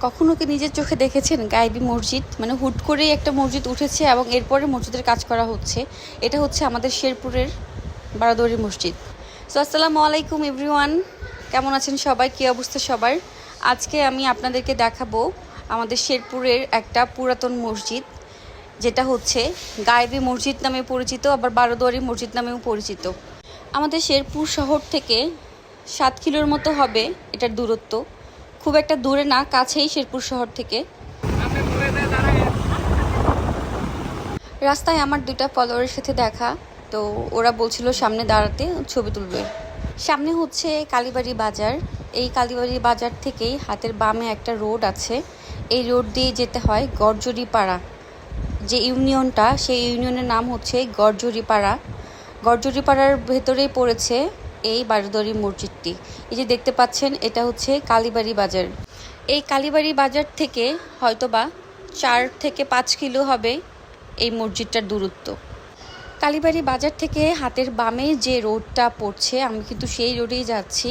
কখনো কি নিজের চোখে দেখেছেন গায়েবী মসজিদ? মানে হুট করেই একটা মসজিদ উঠেছে এবং এরপরে মসজিদের কাজ করা হচ্ছে। এটা হচ্ছে আমাদের শেরপুরের বারোদুয়ারি মসজিদ। সো আসসালামু আলাইকুম এভরিওয়ান, কেমন আছেন সবাই, কী অবস্থা সবার? আজকে আমি আপনাদেরকে দেখাবো আমাদের শেরপুরের একটা পুরাতন মসজিদ, যেটা হচ্ছে গায়েবী মসজিদ নামে পরিচিত, আবার বারোদুয়ারি মসজিদ নামেও পরিচিত। আমাদের শেরপুর শহর থেকে 7 কিলোর মতো হবে এটার দূরত্ব, খুব একটা দূরে না, কাছেই শেরপুর শহর থেকে। রাস্তায় আমার দুটা ফলোয়ারের সাথে দেখা, তো ওরা বলছিল সামনে দাঁড়াতে ছবি তুলবে। সামনে হচ্ছে কালীবাড়ি বাজার। এই কালীবাড়ি বাজার থেকেই হাতের বামে একটা রোড আছে, এই রোড দিয়ে যেতে হয় গরজরিপাড়া। যে ইউনিয়নটা, সেই ইউনিয়নের নাম হচ্ছে গরজরিপাড়া। গরজরিপাড়ার ভেতরেই পড়েছে এই বারোদুয়ারি মসজিদটি। এই যে দেখতে পাচ্ছেন, এটা হচ্ছে কালীবাড়ি বাজার। এই কালীবাড়ি বাজার থেকে হয়তোবা 4 থেকে 5 কিলো হবে এই মসজিদটার দূরত্ব। কালীবাড়ি বাজার থেকে হাতের বামে যে রোডটা পড়ছে, আমি কিন্তু সেই রোডেই যাচ্ছি।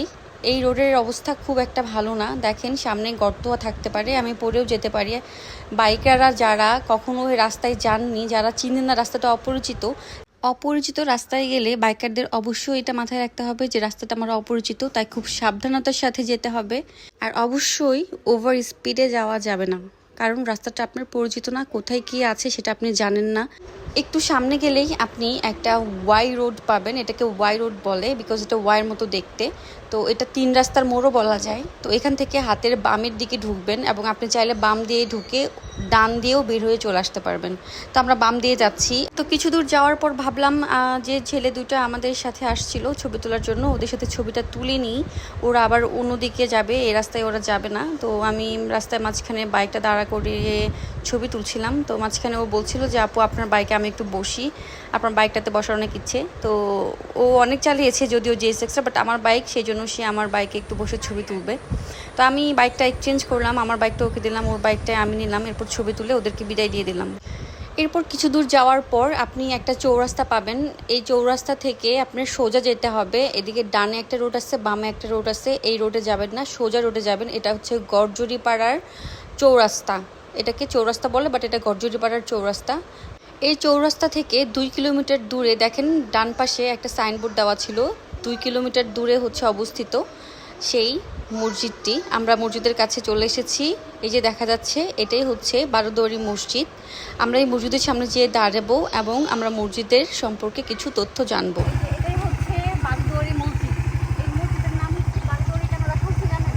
এই রোডের অবস্থা খুব একটা ভালো না, দেখেন সামনে গর্তও থাকতে পারে, আমি পড়েও যেতে পারি। বাইকাররা যারা কখনো ওই রাস্তায় যাননি, যারা চিনেন না, রাস্তাটা অপরিচিত রাস্তায় গেলে বাইকারদের অবশ্যই এটা মাথায় রাখতে হবে যে রাস্তাটা আমার অপরিচিত, তাই খুব সাবধানতার সাথে যেতে হবে। আর অবশ্যই ওভার স্পিডে যাওয়া যাবে না, কারণ রাস্তাটা আপনার পরিচিত না, কোথায় কি আছে সেটা আপনি জানেন না। একটু সামনে গেলেই আপনি একটা ওয়াই রোড পাবেন, এটাকে ওয়াই রোড বলে বিকজ এটা ওয়াইয়ের মতো দেখতে। তো এটা 3 রাস্তার মোড়ও বলা যায়। তো এখান থেকে হাতের বামের দিকে ঢুকবেন এবং আপনি চাইলে বাম দিয়ে ঢুকে ডান দিয়েও বের হয়ে চলে আসতে পারবেন। তো আমরা বাম দিয়ে যাচ্ছি। তো কিছু দূর যাওয়ার পর ভাবলাম যে ছেলে দুটো আমাদের সাথে আসছিল ছবি তোলার জন্য, ওদের সাথে ছবিটা তুলে নিই, ওরা আবার অন্যদিকে যাবে, এই রাস্তায় ওরা যাবে না। তো আমি রাস্তায় মাঝখানে বাইকটা দাঁড়া করিয়ে ছবি তুলছিলাম। তো মাঝখানে ও বলছিল যে আপু আপনার বাইকে আমি একটু বসি, আপনার বাইকটাতে বসার অনেক ইচ্ছে। তো ও অনেক চালিয়েছে যদিও JSX-টা, বাট আমার বাইক, সেই জন্য সে আমার বাইকে একটু বসে ছবি তুলবে। তো আমি বাইকটা এক্সচেঞ্জ করলাম, আমার বাইকটা ওকে দিলাম, ওর বাইকটায় আমি নিলাম, এরপর ছবি তুলে ওদেরকে বিদায় দিয়ে দিলাম। এরপর কিছু দূর যাওয়ার পর আপনি একটা চৌরাস্তা পাবেন। এই চৌরাস্তা থেকে আপনার সোজা যেতে হবে, এদিকে ডানে একটা রোড আছে, বামে একটা রোড আছে। এই রোডে যাবেন না, সোজা রোডে যাবেন। এটা হচ্ছে গরজরিপাড়ার চৌরাস্তা, এটাকে চৌরাস্তা বলে, বাট এটা গরজরিপাড়ার চৌরাস্তা। এই চৌরাস্তা থেকে 2 কিলোমিটার দূরে দেখেন ডান পাশে একটা সাইনবোর্ড দেওয়া ছিল, 2 কিলোমিটার দূরে হচ্ছে অবস্থিত সেই মসজিদটি। আমরা মসজিদের কাছে চলে এসেছি, এই যে দেখা যাচ্ছে এটাই হচ্ছে বারোদুয়ারি মসজিদ। আমরা এই মসজিদের সামনে যেয়ে দাঁড়াবো এবং আমরা মসজিদের সম্পর্কে কিছু তথ্য জানবো। এটাই হচ্ছে বারোদুয়ারি মসজিদ। এই মসজিদের নাম হচ্ছে বারোদুয়ারি কেন রাখা হয়েছে জানেন?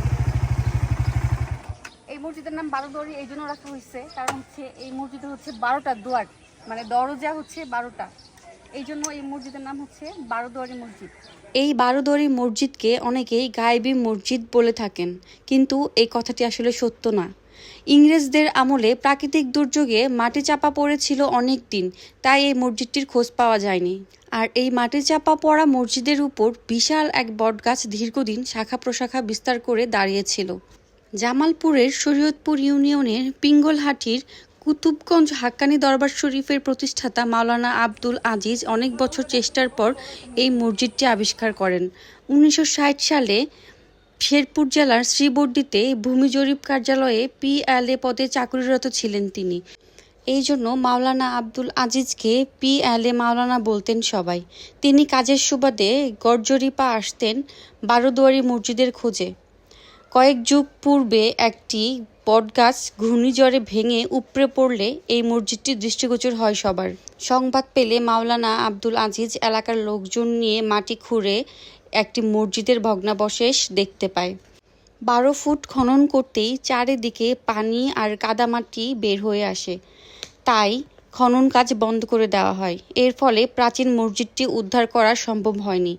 এই মসজিদের নাম বারোদুয়ারি এই জন্য রাখা হয়েছে কারণ হচ্ছে এই মসজিদে হচ্ছে 12টা দুয়ার, মানে দরজা হচ্ছে 12টা, এই জন্য এই মসজিদের নাম হচ্ছে বারোদুয়ারি মসজিদ। এই বারোদুয়ারি মসজিদকে অনেকেই গায়েবী মসজিদ বলে থাকেন, কিন্তু এই কথাটি আসলে সত্য না। ইংরেজদের আমলে প্রাকৃতিক দুর্যোগে মাটি চাপা পড়েছিল অনেক দিন, তাই এই মসজিদটির খোঁজ পাওয়া যায়নি। আর এই মাটি চাপা পড়া মসজিদের উপর বিশাল এক বটগাছ দীর্ঘদিন শাখা প্রশাখা বিস্তার করে দাঁড়িয়েছিল। জামালপুরের শরীয়তপুর ইউনিয়নের পিঙ্গলহাটির কুতুবগঞ্জ হাক্কানি দরবার শরীফের প্রতিষ্ঠাতা মাওলানা আব্দুল আজিজ অনেক বছর চেষ্টার পর এই মসজিদটি আবিষ্কার করেন। 1960 সালে শেরপুর জেলার শ্রীবর্দীতে ভূমি জরিপ কার্যালয়ে PLA পদে চাকরিরত ছিলেন তিনি। এই জন্য মাওলানা আব্দুল আজিজকে PLA মাওলানা বলতেন সবাই। তিনি কাজের সুবাদে গরজরিপা আসতেন বারোদুয়ারি মসজিদের খোঁজে। কয়েক যুগ পূর্বে একটি বটগাছ ঘূর্ণিঝড়ে ভেঙে উপড়ে পড়লে এই মসজিদটি দৃষ্টিগোচর হয় সবার। সংবাদ পেলে মাওলানা আব্দুল আজিজ এলাকার লোকজন নিয়ে মাটি খুঁড়ে একটি মসজিদের ভগ্নাবশেষ দেখতে পায়। 12 ফুট খনন করতেই চারিদিকে পানি আর কাদামাটি বের হয়ে আসে, তাই খনন কাজ বন্ধ করে দেওয়া হয়। এর ফলে প্রাচীন মসজিদটি উদ্ধার করা সম্ভব হয়নি।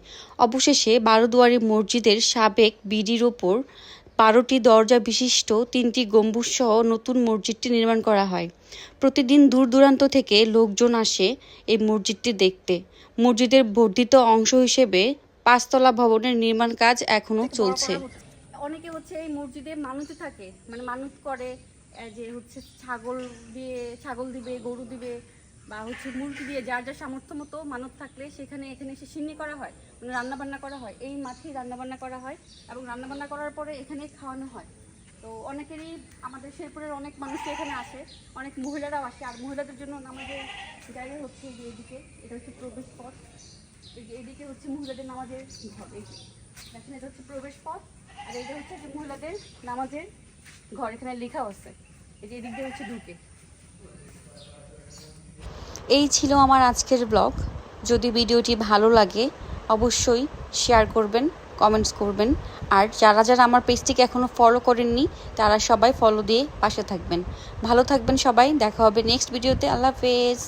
অবশেষে বারোদুয়ারি মসজিদের সাবেক বিডির ওপর 12টি দরজা বিশিষ্ট 3টি গম্বুজসহ নতুন মসজিদটি নির্মাণ করা হয়। প্রতিদিন দূর দূরান্ত থেকে লোকজন আসে এই মসজিদটি দেখতে। মসজিদের বর্ধিত অংশ হিসেবে 5তলা ভবনের নির্মাণ কাজ এখনও চলছে। অনেকে হচ্ছে এই মসজিদে মানত থাকে, মানে মানত করে যে হচ্ছে ছাগল দিবে, গরু দিবে, বা হচ্ছে মুরগি দিয়ে, যার যার সামর্থ্য মতো মানত থাকলে এখানে এসে সিন্নি করা হয়, মানে রান্নাবান্না করা হয়। এই মাঠেই রান্নাবান্না করা হয় এবং রান্নাবান্না করার পরে এখানে খাওয়ানো হয়। তো অনেকেরই আমাদের শেরপুরের অনেক মানুষই এখানে আসে, অনেক মহিলারাও আসে। আর মহিলাদের জন্য নামাজের জায়গা হচ্ছে যে এদিকে, এটা হচ্ছে প্রবেশ পথ। এই যে এদিকে হচ্ছে মহিলাদের নামাজের ঘর, এই যে দেখেন এটা হচ্ছে প্রবেশ পথ। আর এইটা হচ্ছে যে মহিলাদের নামাজের ঘর, এখানে লেখাও আছে। এই যে এদিক দিয়ে হচ্ছে ঢুকে। এই ছিল আমার আজকের ব্লগ। যদি ভিডিওটি ভালো লাগে অবশ্যই শেয়ার করবেন, কমেন্টস করবেন। আর যারা যারা আমার পেজটিকে এখনও ফলো করেননি তারা সবাই ফলো দিয়ে পাশে থাকবেন। ভালো থাকবেন সবাই, দেখা হবে নেক্সট ভিডিওতে। আল্লাহ হাফেজ।